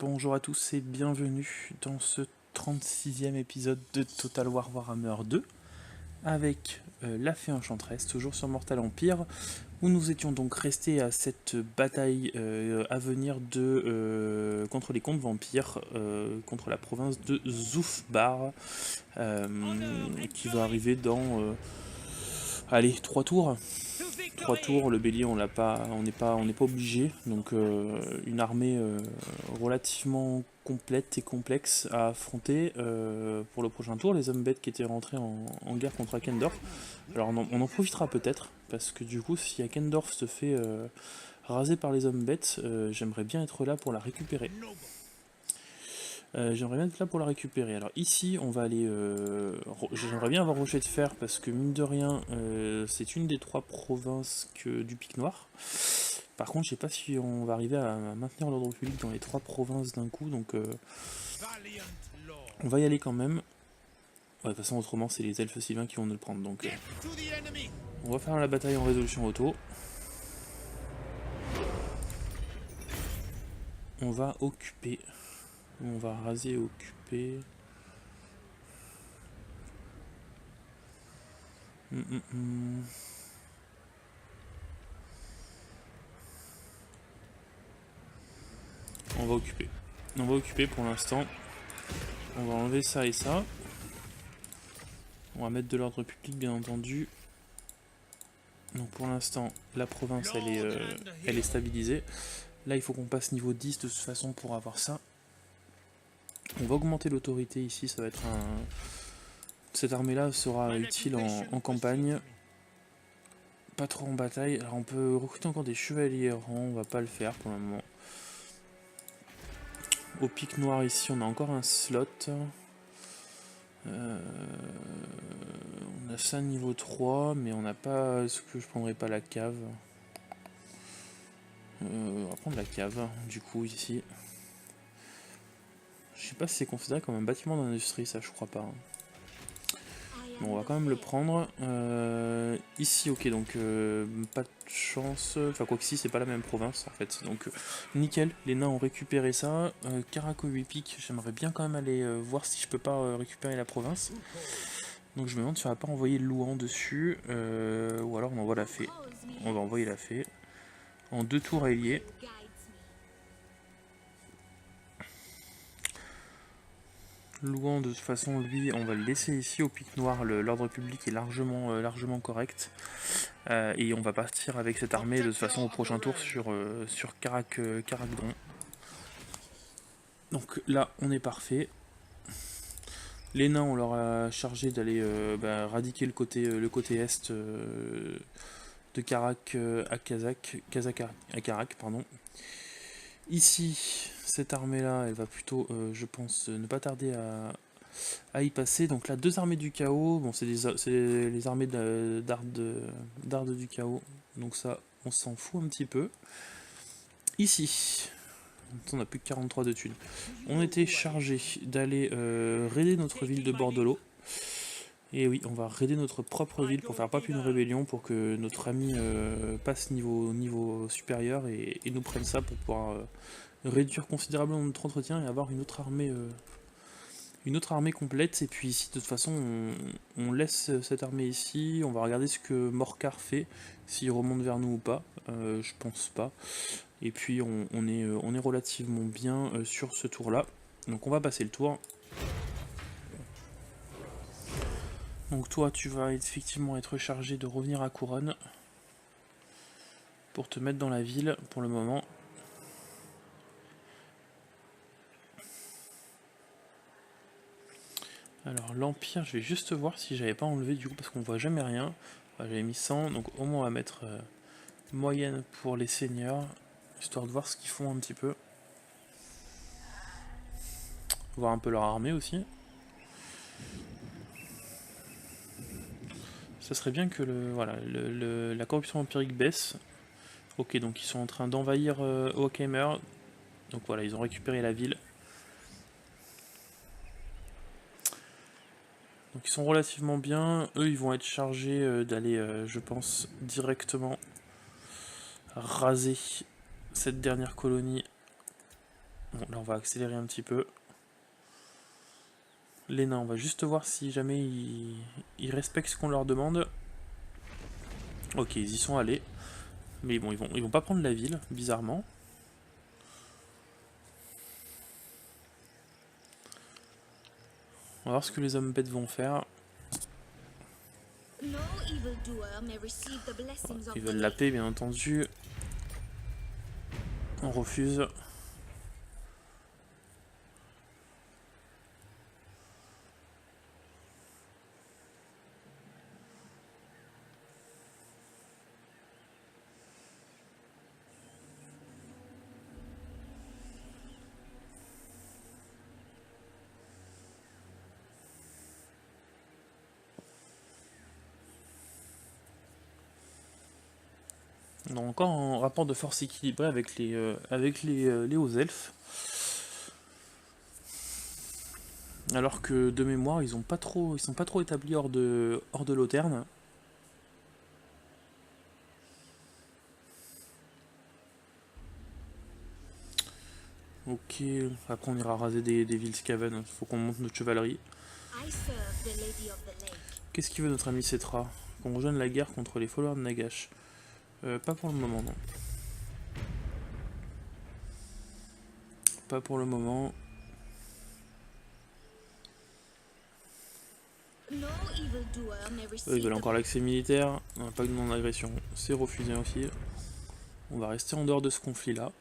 Bonjour à tous et bienvenue dans ce 36e épisode de Total War Warhammer 2 avec la Fée Enchanteresse, toujours sur Mortal Empire, où nous étions donc restés à cette bataille à venir contre les comtes vampires, contre la province de Zoufbar, qui va arriver dans allez, 3 tours. 3 tours, le bélier on n'est pas obligé, donc une armée relativement complète et complexe à affronter pour le prochain tour. Les hommes bêtes qui étaient rentrés en guerre contre Akendorf, alors on en profitera peut-être, parce que du coup si Akendorf se fait raser par les hommes bêtes, j'aimerais bien être là pour la récupérer. Alors ici, on va aller... J'aimerais bien avoir Rocher de Fer, parce que mine de rien, c'est une des 3 provinces du Pic Noir. Par contre, je sais pas si on va arriver à maintenir l'ordre public dans les 3 provinces d'un coup, donc on va y aller quand même. Ouais, de toute façon, autrement, c'est les elfes sylvains qui vont nous le prendre, donc on va faire la bataille en résolution auto. On va occuper... On va raser et occuper... On va occuper. On va occuper pour l'instant. On va enlever ça et ça. On va mettre de l'ordre public, bien entendu. Donc pour l'instant, la province, elle est stabilisée. Là, il faut qu'on passe niveau 10 de toute façon pour avoir ça. On va augmenter l'autorité ici. Ça va être un... Cette armée-là sera utile en campagne. Pas trop en bataille. Alors on peut recruter encore des chevaliers errants. On va pas le faire pour le moment. Au Pic Noir ici, on a encore un slot. On a ça niveau 3, mais on n'a pas... Est-ce que je prendrais pas la cave? On va prendre la cave, du coup, ici. Je sais pas si c'est considéré comme un bâtiment d'industrie, ça je crois pas. Bon, on va quand même le prendre. Ici, ok, donc pas de chance. Enfin, quoi que si, c'est pas la même province en fait. Donc, nickel, les nains ont récupéré ça. Caraco 8 piques, j'aimerais bien quand même aller voir si je peux pas récupérer la province. Donc, je me demande si on va pas envoyer Louan dessus. Ou alors on envoie la fée. On va envoyer la fée. En 2 tours à Hélier. Louan, de toute façon, lui, on va le laisser ici au Pic Noir. L'ordre public est largement correct. Et on va partir avec cette armée de toute façon au prochain tour sur Caracdron. Donc là, on est parfait. Les nains, on leur a chargé d'aller radiquer le côté est de Karak à Kazakh à Karak, pardon. Ici, cette armée-là, elle va plutôt, je pense, ne pas tarder à y passer. Donc là, 2 armées du chaos. Bon, c'est les armées d'Ardes du chaos. Donc ça, on s'en fout un petit peu. Ici, on n'a plus que 43 de thunes. On était chargé d'aller raider notre ville de Bordelot. Et oui, on va raider notre propre ville pour faire pas une rébellion, pour que notre ami passe niveau supérieur et nous prenne ça pour pouvoir réduire considérablement notre entretien et avoir une autre armée complète. Et puis ici, de toute façon, on laisse cette armée ici. On va regarder ce que Morcar fait, s'il remonte vers nous ou pas. Je pense pas. Et puis on est relativement bien sur ce tour-là. Donc on va passer le tour. Donc toi, tu vas effectivement être chargé de revenir à Couronne pour te mettre dans la ville pour le moment. Alors l'Empire, je vais juste voir si j'avais pas enlevé du coup, parce qu'on voit jamais rien. J'avais mis 100, donc au moins on va mettre moyenne pour les seigneurs, histoire de voir ce qu'ils font un petit peu. Voir un peu leur armée aussi. Ça serait bien que la corruption empirique baisse. Ok, donc ils sont en train d'envahir Oakheimer. Donc voilà, ils ont récupéré la ville. Donc ils sont relativement bien. Eux, ils vont être chargés d'aller, je pense, directement raser cette dernière colonie Bon, là on va accélérer un petit peu. Les nains, on va juste voir si jamais ils respectent ce qu'on leur demande. Ok, ils y sont allés. Mais bon, ils vont pas prendre la ville, bizarrement. On va voir ce que les hommes bêtes vont faire. No evildoer may receive the blessings of Ils the veulent la lake. paix, bien entendu. On refuse. On a encore un rapport de force équilibré avec les hauts elfes. Alors que de mémoire, ils sont pas trop établis hors de Loterne. Ok, après on ira raser des villes Skaven. Il faut qu'on monte notre chevalerie. I serve the lady of the lake. Qu'est-ce qu'il veut notre ami Cetra? Qu'on rejoigne la guerre contre les followers de Nagash. Pas pour le moment, non. Pas pour le moment. No evildoer may Eux, ils receive veulent the encore l'accès militaire. On n'a pas de non-agression. C'est refusé aussi. On va rester en dehors de ce conflit-là.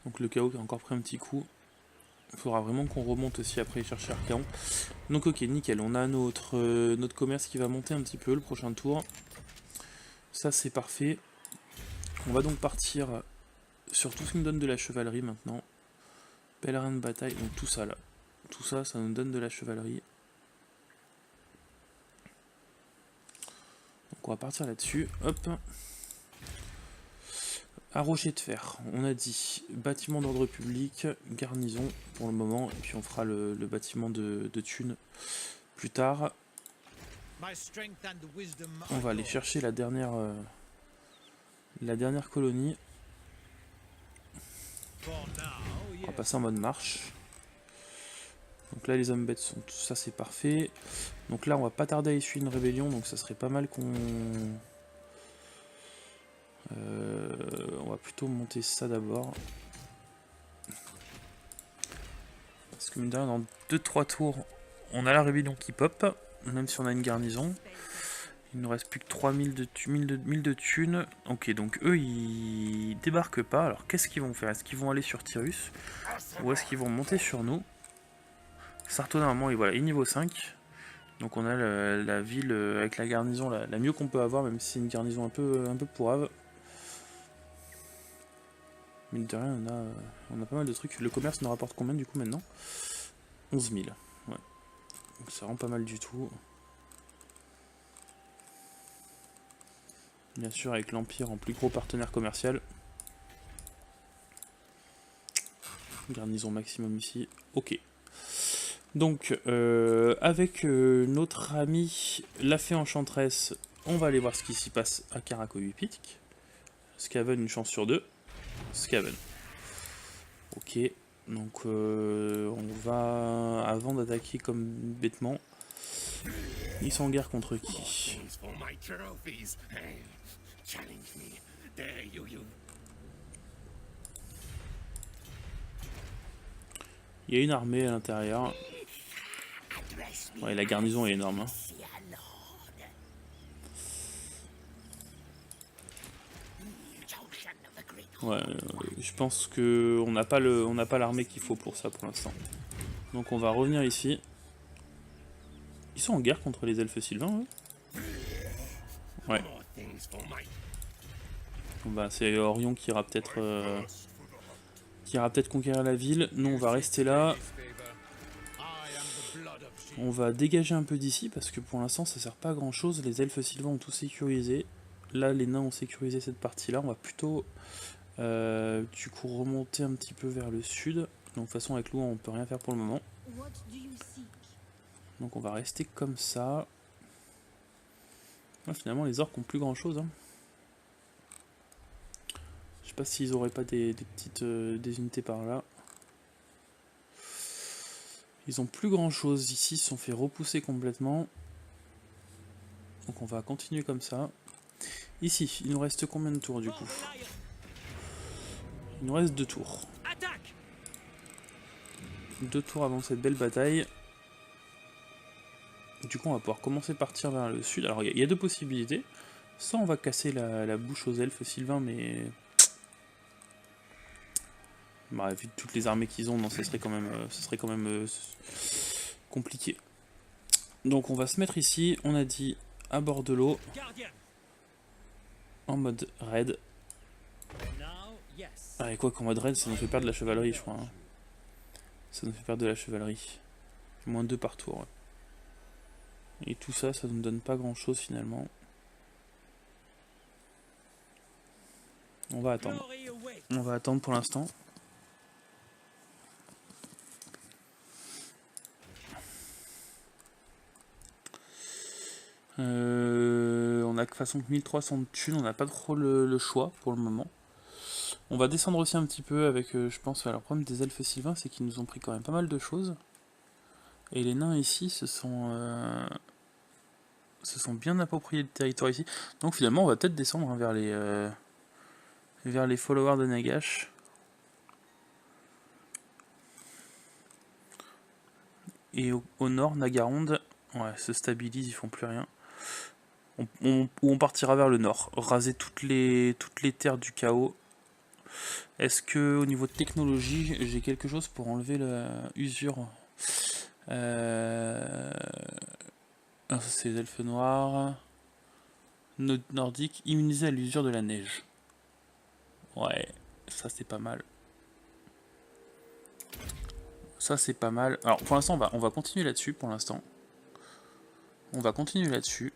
Donc le chaos qui a encore pris un petit coup. Il faudra vraiment qu'on remonte aussi après chercher Archaon. Donc ok, nickel. On a notre commerce qui va monter un petit peu le prochain tour. Ça c'est parfait. On va donc partir sur tout ce qui nous donne de la chevalerie maintenant. Pèlerin de bataille, donc tout ça là. Tout ça, ça nous donne de la chevalerie. Donc on va partir là-dessus. Hop. À Rocher de Fer, on a dit bâtiment d'ordre public, garnison pour le moment, et puis on fera le bâtiment de thunes plus tard. On va aller chercher la dernière colonie. On va passer en mode marche. Donc là les hommes bêtes sont tout ça, c'est parfait. Donc là on va pas tarder à essuyer une rébellion, donc ça serait pas mal qu'on... on va plutôt monter ça d'abord. Parce que mine de rien, dans 2-3 tours, on a la rébellion qui pop, même si on a une garnison. Il nous reste plus que 3000 de thunes. Ok, donc eux, ils débarquent pas. Alors qu'est-ce qu'ils vont faire? Est-ce qu'ils vont aller sur Tyrus? Ou est-ce qu'ils vont monter sur nous? Sarto, normalement, et voilà, il est niveau 5. Donc on a la ville avec la garnison la mieux qu'on peut avoir, même si c'est une garnison un peu pourrave. Mine de rien, on a pas mal de trucs. Le commerce nous rapporte combien du coup maintenant? 11 000. Ouais. Donc ça rend pas mal du tout. Bien sûr avec l'Empire en plus gros partenaire commercial. Garnison maximum ici. Ok. Donc avec notre ami la fée enchanteresse, on va aller voir ce qui s'y passe à Karakoyupitk. Skaven une chance sur 2. Skaven. Ok. Donc on va, avant d'attaquer comme bêtement, ils sont en guerre contre qui? Il y a une armée à l'intérieur. Ouais, la garnison est énorme. Hein. Ouais, je pense que on n'a pas l'armée qu'il faut pour ça pour l'instant. Donc on va revenir ici. Ils sont en guerre contre les elfes sylvains, eux? Ouais. Bon, bah c'est Orion qui ira peut-être conquérir la ville. Nous on va rester là. On va dégager un peu d'ici parce que pour l'instant ça sert pas à grand chose. Les elfes sylvains ont tout sécurisé. Là les nains ont sécurisé cette partie là. On va plutôt du coup remonter un petit peu vers le sud. Donc de toute façon avec l'eau on peut rien faire pour le moment. What do you seek? Donc on va rester comme ça. Ah, finalement les orques ont plus grand chose. Hein. Je sais pas s'ils auraient pas des petites des unités par là. Ils ont plus grand chose ici, ils se sont fait repousser complètement. Donc on va continuer comme ça. Ici, il nous reste combien de tours du coup? Il nous reste 2 tours. 2 tours avant cette belle bataille. Du coup on va pouvoir commencer à partir vers le sud. Alors il y a deux possibilités. Soit on va casser la bouche aux elfes sylvains, mais... Bah, vu toutes les armées qu'ils ont, non, ce serait quand même compliqué. Donc on va se mettre ici, on a dit à bord de l'eau, en mode raid. Ah, et quoi qu'en mode raid, ça nous fait perdre de la chevalerie, je crois. Hein. Ça nous fait perdre de la chevalerie. Moins 2 par tour. Ouais. Et tout ça, ça nous donne pas grand chose finalement. On va attendre. On va attendre pour l'instant. On a que façon que 1300 de thunes, on n'a pas trop le choix pour le moment. On va descendre aussi un petit peu avec, je pense, le problème des elfes sylvains, c'est qu'ils nous ont pris quand même pas mal de choses. Et les nains ici se sont bien appropriés le territoire ici. Donc finalement, on va peut-être descendre hein, vers les followers de Nagash. Et au nord, Nagaronde, ouais, se stabilise, ils font plus rien. On partira vers le nord, raser toutes les terres du chaos. Est-ce que au niveau de technologie, j'ai quelque chose pour enlever la usure Ah, ça c'est les elfes noirs. Nordique, immunisé à l'usure de la neige. Ouais, ça c'est pas mal. Ça c'est pas mal. Alors pour l'instant on va continuer là-dessus pour l'instant. On va continuer là-dessus.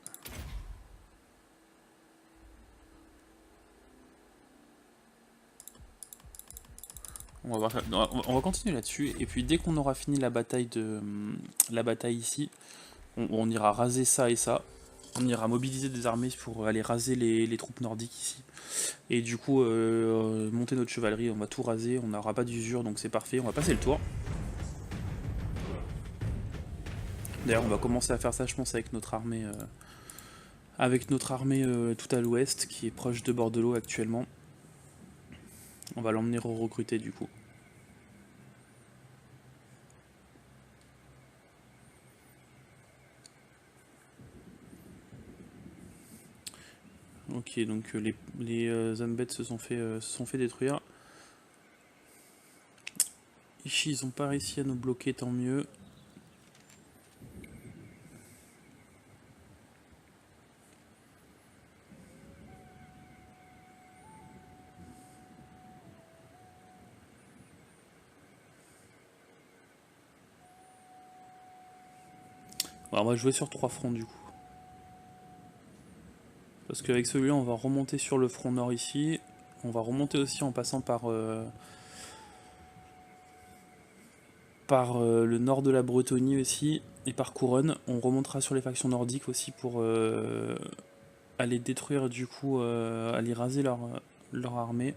On va continuer là-dessus et puis dès qu'on aura fini la bataille ici, on ira raser ça et ça. On ira mobiliser des armées pour aller raser les troupes nordiques ici. Et du coup monter notre chevalerie, on va tout raser, on n'aura pas d'usure donc c'est parfait, on va passer le tour. D'ailleurs on va commencer à faire ça je pense avec notre armée tout à l'ouest qui est proche de Bordelot actuellement. On va l'emmener recruter du coup. Ok, donc les Zambets se sont fait détruire. Ici, ils n'ont pas réussi à nous bloquer, tant mieux. Alors, on va jouer sur 3 fronts du coup. Parce qu'avec celui-là, on va remonter sur le front nord ici. On va remonter aussi en passant par le nord de la Bretonie aussi. Et par Couronne. On remontera sur les factions nordiques aussi pour aller détruire du coup, aller raser leur armée.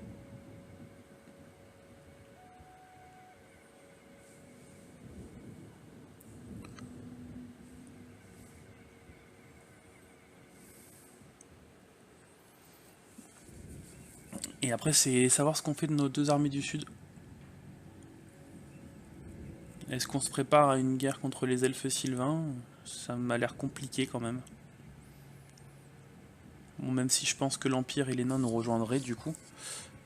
Et après, c'est savoir ce qu'on fait de nos deux armées du sud. Est-ce qu'on se prépare à une guerre contre les elfes sylvains? Ça m'a l'air compliqué quand même. Bon, même si je pense que l'Empire et les nains nous rejoindraient du coup.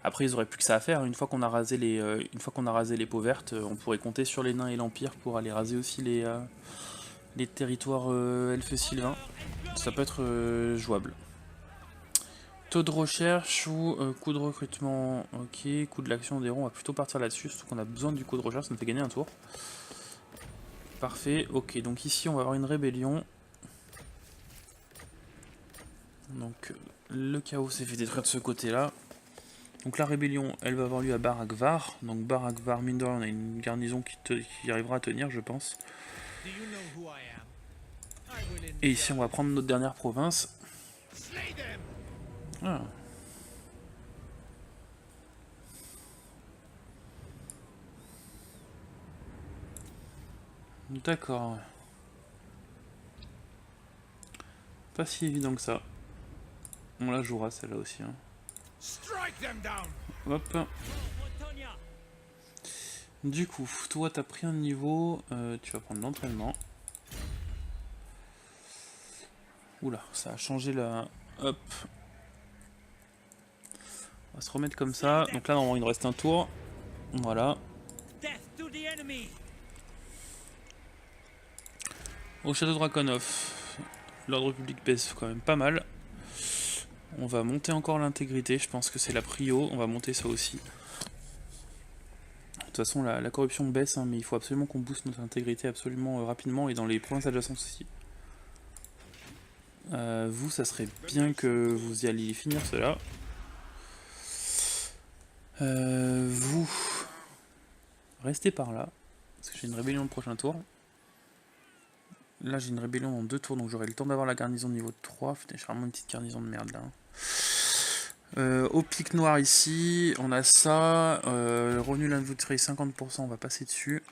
Après, ils auraient plus que ça à faire. Une fois qu'on a rasé les peaux vertes, on pourrait compter sur les nains et l'Empire pour aller raser aussi les territoires elfes sylvains. Ça peut être jouable. Taux de recherche ou coût de recrutement, ok. Coût de l'action des héros, on va plutôt partir là-dessus, surtout qu'on a besoin du coût de recherche, ça nous fait gagner un tour. Parfait, ok, donc ici on va avoir une rébellion. Donc le chaos s'est fait détruire de ce côté-là. Donc la rébellion, elle va avoir lieu à Bar Akvar. Donc Bar Akvar, mine de rien, on a une garnison qui arrivera à tenir, je pense. Et ici, on va prendre notre dernière province. Ah. D'accord. Pas si évident que ça. On la jouera celle-là aussi. Hein. Hop. Du coup, toi t'as pris un niveau, tu vas prendre l'entraînement. Oula, ça a changé la... Hop. On va se remettre comme ça. Donc là, normalement, il nous reste un tour. Voilà. Au château Drakonov, l'ordre public baisse quand même pas mal. On va monter encore l'intégrité, je pense que c'est la prio. On va monter ça aussi. De toute façon, la corruption baisse, hein, mais il faut absolument qu'on booste notre intégrité absolument rapidement et dans les provinces adjacentes aussi. Vous, ça serait bien que vous y alliez finir cela. Vous, restez par là, parce que j'ai une rébellion le prochain tour. Là, j'ai une rébellion dans 2 tours, donc j'aurai le temps d'avoir la garnison de niveau 3. Putain, j'ai vraiment une petite garnison de merde là. Au pic noir ici, on a ça. Revenu l'inventaire 50%, on va passer dessus.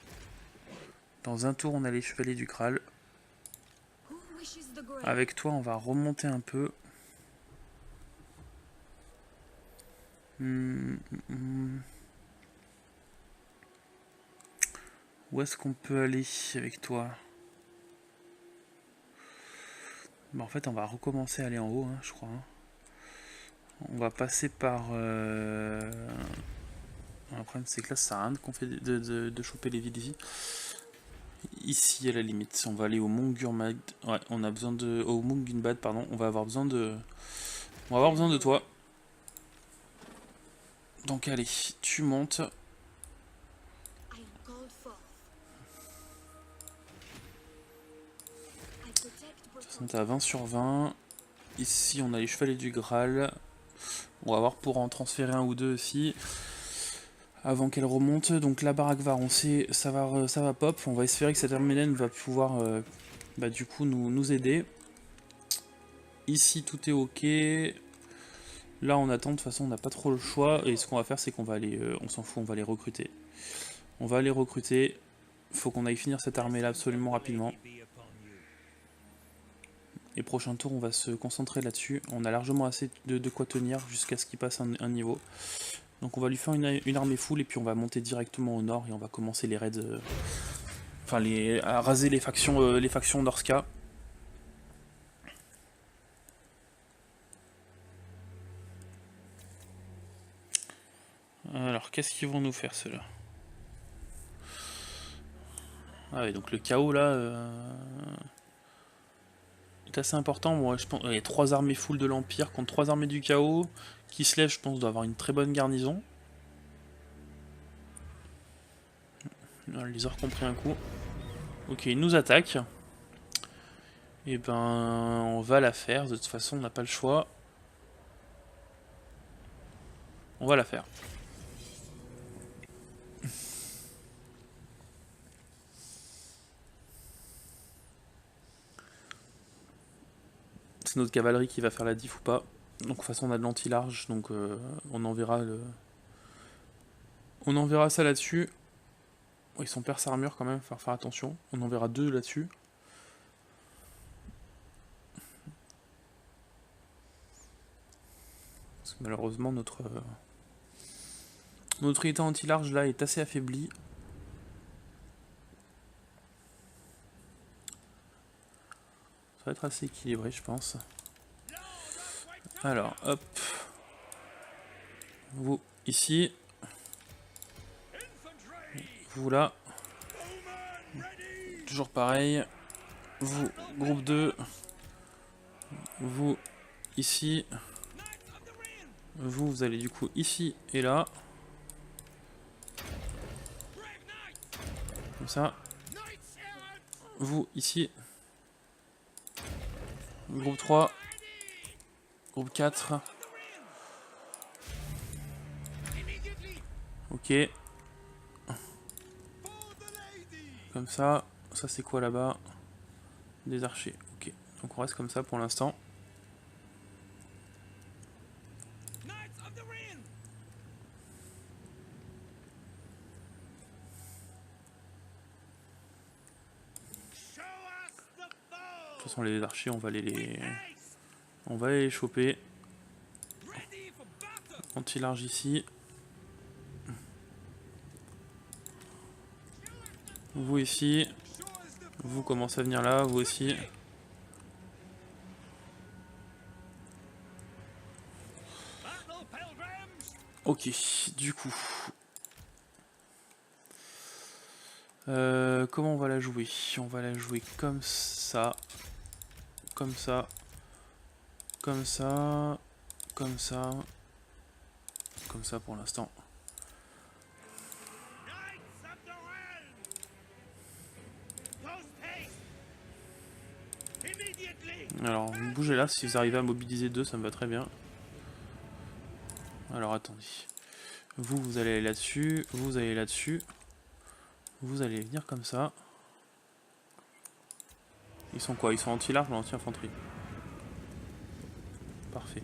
Dans un tour, on a les chevaliers du Graal. Avec toi, on va remonter un peu. Où est-ce qu'on peut aller avec toi? Bah, en fait, on va recommencer à aller en haut, hein, je crois. Hein. On va passer par... Le problème, c'est que là, ça sert à rien de choper les villes ici. Ici, à la limite, on va aller au Mont Gurmad. Ouais, on a besoin de... Au Mont Gunbad, pardon. On va avoir besoin de... On va avoir besoin de toi. Donc, allez, tu montes. De toute façon, t'es à 20 sur 20. Ici, on a les chevaliers du Graal. On va voir pour en transférer un ou deux aussi. Avant qu'elle remonte. Donc la Barakvar, on sait, ça va pop. On va espérer que cette Hermélène va pouvoir du coup nous aider. Ici, tout est ok. Là, on attend. De toute façon, on n'a pas trop le choix. Et ce qu'on va faire, c'est qu'on va aller... on s'en fout, on va les recruter. On va les recruter. Faut qu'on aille finir cette armée-là absolument rapidement. Et prochain tour, on va se concentrer là-dessus. On a largement assez de quoi tenir jusqu'à ce qu'il passe un niveau. Donc on va lui faire une armée full et puis on va monter directement au nord et on va commencer les raids... Enfin, à raser les factions Norska. Alors, qu'est-ce qu'ils vont nous faire, ceux-là? Ah ouais, donc le chaos, là... est assez important. Moi, je pense il y a 3 armées full de l'Empire contre 3 armées du chaos. Qui se lèvent, je pense, doit avoir une très bonne garnison. Les orques ont pris un coup. Ok, ils nous attaquent. Et ben, on va la faire. De toute façon, on n'a pas le choix. On va la faire. C'est notre cavalerie qui va faire la diff ou pas. Donc de toute façon on a de l'anti-large, donc on enverra ça là-dessus. Oh, ils sont perce armure quand même, faut faire attention. On enverra 2 là-dessus. Parce que malheureusement notre unité anti-large là est assez affaiblie. Ça va être assez équilibré, je pense. Alors, hop. Vous, ici. Vous, là. Toujours pareil. Vous, groupe 2. Vous, ici. Vous allez du coup ici et là. Comme ça. Vous, ici. Groupe 3. Groupe 4. Ok. Comme ça. Ça c'est quoi là-bas? Des archers. Ok. Donc on reste comme ça pour l'instant. De toute façon les archers on va les choper. Anti-large ici. Vous ici. Vous commencez à venir là, vous aussi. Ok, du coup. Comment on va la jouer? On va la jouer comme ça. Comme ça. Comme ça. Comme ça. Comme ça pour l'instant. Alors, bougez là, si vous arrivez à mobiliser deux, ça me va très bien. Alors, attendez. Vous, vous allez aller là-dessus. Vous allez là-dessus. Vous allez venir comme ça. Ils sont quoi? Ils sont anti-large ou anti-infanterie? Parfait.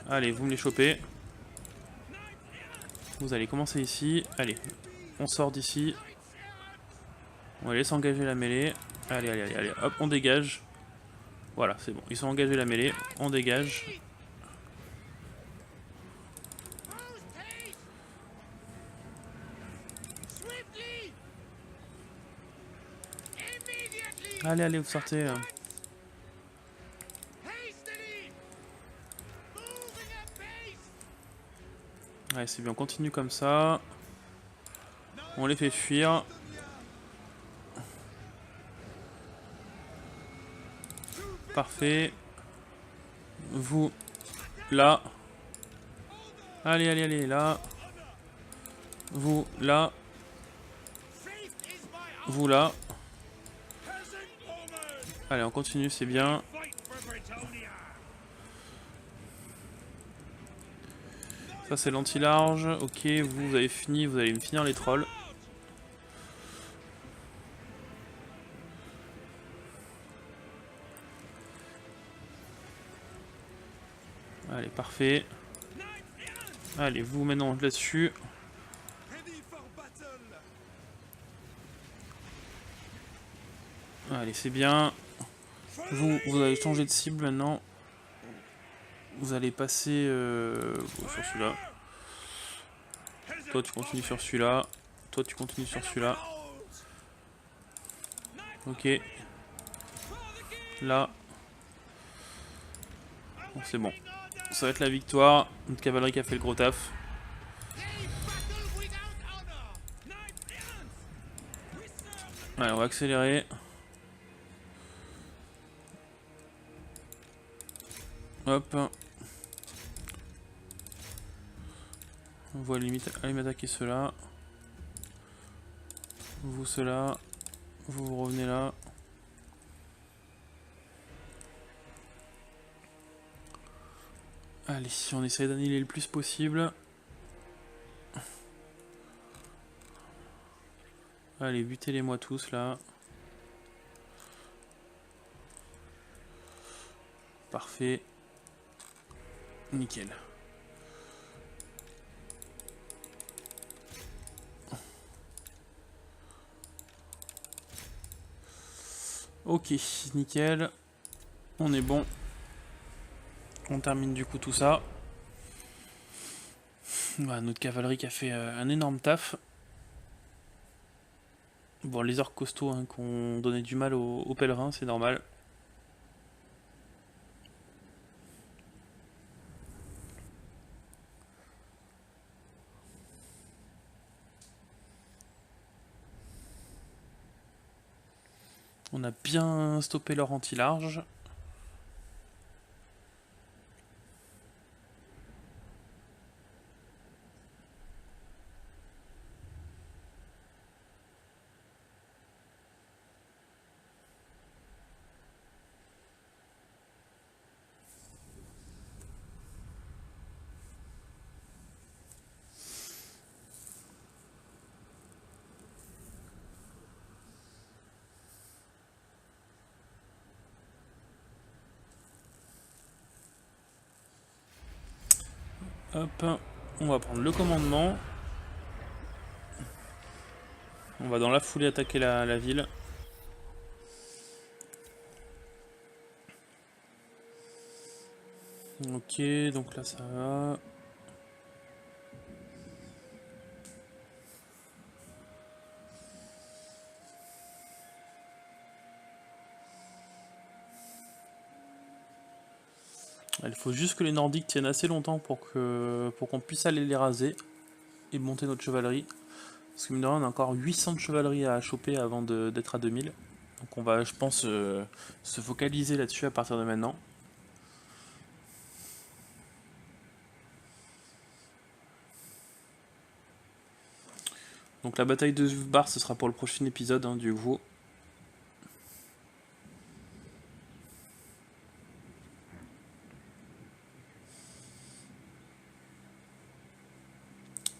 Allez, vous me les chopez. Vous allez commencer ici. Allez, on sort d'ici. On va laisser engager la mêlée. Allez, allez, allez, allez. Hop, on dégage. Voilà, c'est bon. Ils sont engagés la mêlée. On dégage. Allez, allez, vous sortez. Allez, c'est bien, on continue comme ça. On les fait fuir. Parfait. Vous, là. Allez, allez, allez, là. Vous, là. Vous, là. Allez, on continue, c'est bien. Ça, c'est l'anti-large. Ok, vous avez fini, vous allez me finir les trolls. Allez, parfait. Allez, vous maintenant là-dessus. Allez, c'est bien. Vous allez changer de cible maintenant. Vous allez passer sur celui-là. Toi, tu continues sur celui-là. Toi, tu continues sur celui-là. Ok. Là. Bon, c'est bon. Ça va être la victoire. Notre cavalerie qui a fait le gros taf. Allez, on va accélérer. Hop. On va limite aller m'attaquer ceux-là. Vous ceux-là. Vous revenez là. Allez, on essaie d'annihiler le plus possible. Allez, butez-les-moi tous là. Parfait. Nickel. Ok, nickel. On est bon. On termine du coup tout ça. Voilà, notre cavalerie qui a fait un énorme taf. Bon, les orques costauds hein, qui ont donné du mal aux pèlerins, c'est normal. On a bien stoppé leur anti-large. Hop, on va prendre le commandement. On va dans la foulée attaquer la ville. Ok, donc là ça va. Il faut juste que les Nordiques tiennent assez longtemps pour qu'on puisse aller les raser et monter notre chevalerie. Parce que mine de rien, on a encore 800 de chevalerie à choper avant d'être à 2000. Donc on va, je pense, se focaliser là-dessus à partir de maintenant. Donc la bataille de Zufbar, ce sera pour le prochain épisode, hein, du coup.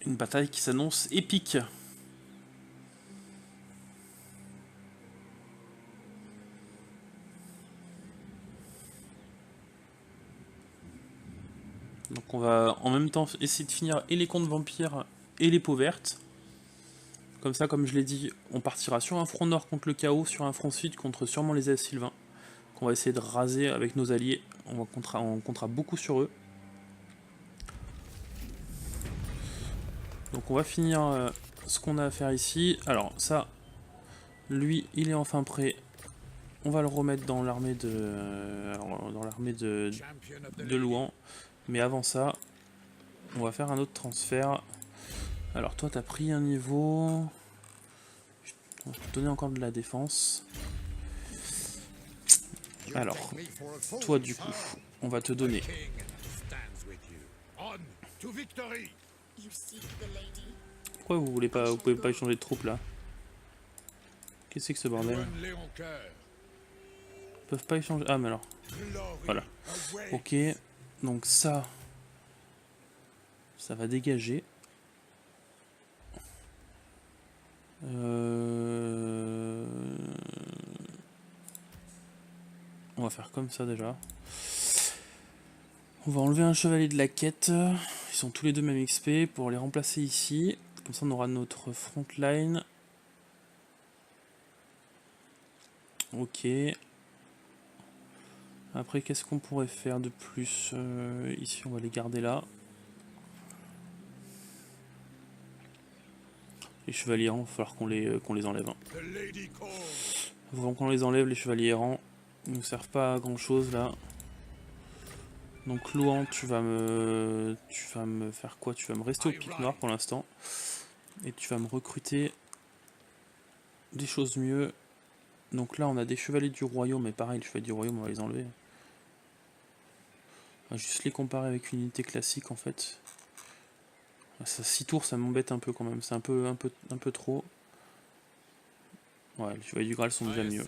Une bataille qui s'annonce épique. Donc on va en même temps essayer de finir et les contes vampires et les peaux vertes. Comme ça, comme je l'ai dit, on partira sur un front nord contre le chaos, sur un front sud contre sûrement les elfes sylvains, qu'on va essayer de raser avec nos alliés. On comptera beaucoup sur eux. Donc on va finir ce qu'on a à faire ici. Alors ça, lui, il est enfin prêt. On va le remettre dans l'armée de Louan. Mais avant ça, on va faire un autre transfert. Alors toi, t'as pris un niveau. On va te donner encore de la défense. Alors, toi du coup, on va te donner. Pourquoi vous pouvez pas échanger de troupes là? Qu'est-ce que c'est que ce bordel? Ils peuvent pas échanger. Ah mais alors. Voilà. Ok. Donc ça va dégager. On va faire comme ça déjà. On va enlever un chevalier de la quête. Ils sont tous les deux même XP pour les remplacer ici. Comme ça on aura notre front line. Ok. Après qu'est-ce qu'on pourrait faire de plus? Ici on va les garder là. Les chevaliers errants, il va falloir qu'on les enlève. Avant qu'on les enlève, les chevaliers errants. Ils nous servent pas à grand chose là. Donc Louan, tu vas me faire quoi? Tu vas me rester au pic noir pour l'instant. Et tu vas me recruter des choses mieux. Donc là on a des chevaliers du royaume, mais pareil, les chevaliers du royaume on va les enlever. On va juste les comparer avec une unité classique en fait. Ça 6 tours ça m'embête un peu quand même, c'est un peu trop. Ouais, les chevaliers du Graal sont déjà mieux.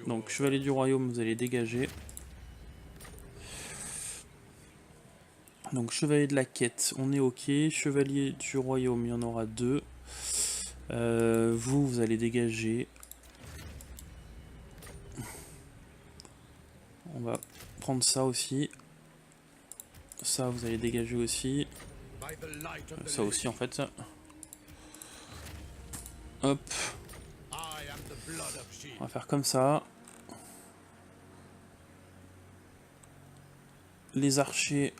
Donc chevalier du royaume, vous allez dégager. Donc chevalier de la quête, on est ok. Chevalier du royaume, il y en aura 2. Vous allez dégager. On va prendre ça aussi. Ça, vous allez dégager aussi. Ça aussi en fait. Hop. On va faire comme ça. Les archers,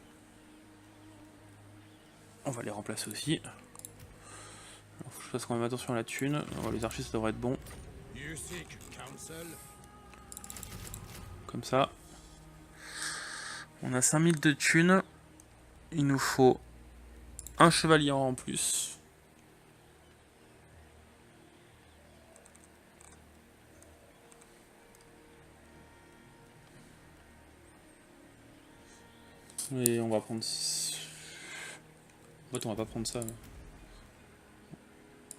on va les remplacer aussi. Alors, faut que je fasse quand même attention à la thune. Alors, les archers ça devrait être bon. Comme ça. On a 5000 de thunes. Il nous faut un chevalier en plus. Et on va prendre... En fait on va pas prendre ça.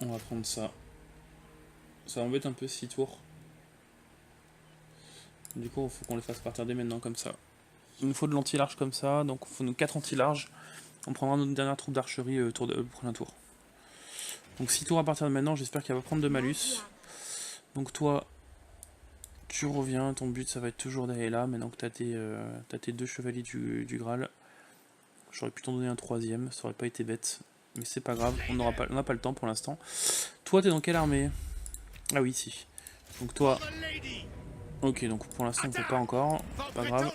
On va prendre ça. Ça embête un peu 6 tours. Du coup il faut qu'on les fasse partir dès maintenant comme ça. Il nous faut de l'anti-large comme ça. Donc il faut nous 4 anti-larges. On prendra notre dernière troupe d'archerie le prochain tour. Donc 6 tours à partir de maintenant. J'espère qu'elle va prendre de malus. Donc toi... Tu reviens, ton but ça va être toujours d'aller là, maintenant que t'as tes 2 chevaliers du Graal. J'aurais pu t'en donner un troisième, ça aurait pas été bête. Mais c'est pas grave, on n'a pas le temps pour l'instant. Toi, t'es dans quelle armée? Ah oui, si. Donc toi... Ok, donc pour l'instant on ne peut pas encore, pas grave.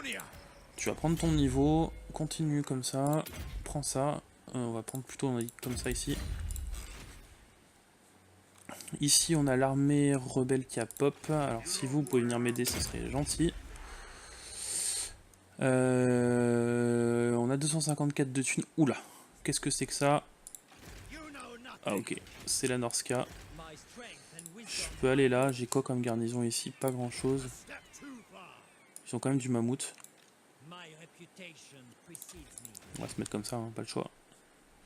Tu vas prendre ton niveau, continue comme ça, prends ça. On va prendre plutôt comme ça ici. Ici on a l'armée rebelle qui a pop, alors si vous pouvez venir m'aider, ça serait gentil. On a 254 de thunes. Oula, qu'est-ce que c'est que ça? Ah ok, c'est la Norska. Je peux aller là, j'ai quoi comme garnison ici? Pas grand chose. Ils ont quand même du mammouth. On va se mettre comme ça, hein, pas le choix.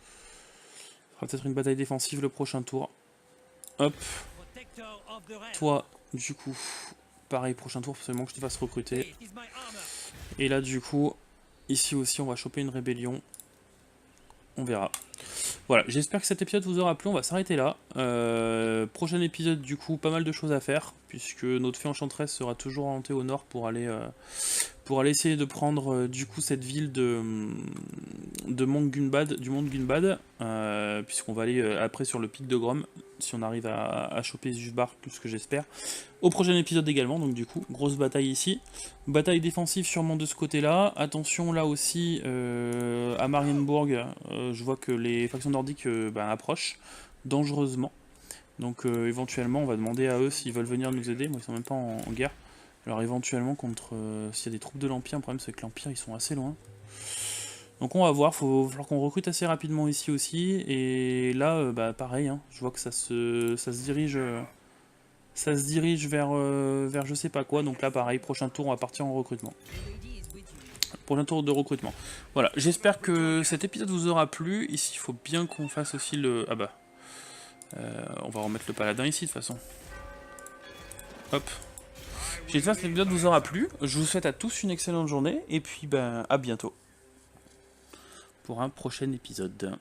Il fera peut-être une bataille défensive le prochain tour. Hop. Toi, du coup, pareil, prochain tour, seulement que je te fasse recruter. Et là, du coup, ici aussi, on va choper une rébellion. On verra. Voilà, j'espère que cet épisode vous aura plu, on va s'arrêter là. Prochain épisode, du coup, pas mal de choses à faire, puisque notre fée enchanteresse sera toujours orientée au nord pour aller essayer de prendre, du coup, cette ville de Mont Gunbad, du Mont Gunbad, puisqu'on va aller après sur le pic de Grom, si on arrive à choper Zufbar, tout ce que j'espère. Au prochain épisode également, donc du coup, grosse bataille ici. Bataille défensive sûrement de ce côté-là. Attention là aussi à Marienburg, je vois que les factions nordiques approchent dangereusement. Donc éventuellement on va demander à eux s'ils veulent venir nous aider. Moi ils sont même pas en guerre. Alors éventuellement contre s'il y a des troupes de l'Empire, le problème c'est que l'Empire ils sont assez loin. Donc on va voir, il va falloir qu'on recrute assez rapidement ici aussi. Et là pareil, hein, je vois que ça se dirige. Ça se dirige vers je sais pas quoi, donc là pareil, prochain tour on va partir en recrutement. Prochain tour de recrutement. Voilà, j'espère que cet épisode vous aura plu. Ici il faut bien qu'on fasse aussi le... Ah bah, on va remettre le paladin ici de toute façon. Hop. J'espère que cet épisode vous aura plu. Je vous souhaite à tous une excellente journée, et puis à bientôt pour un prochain épisode.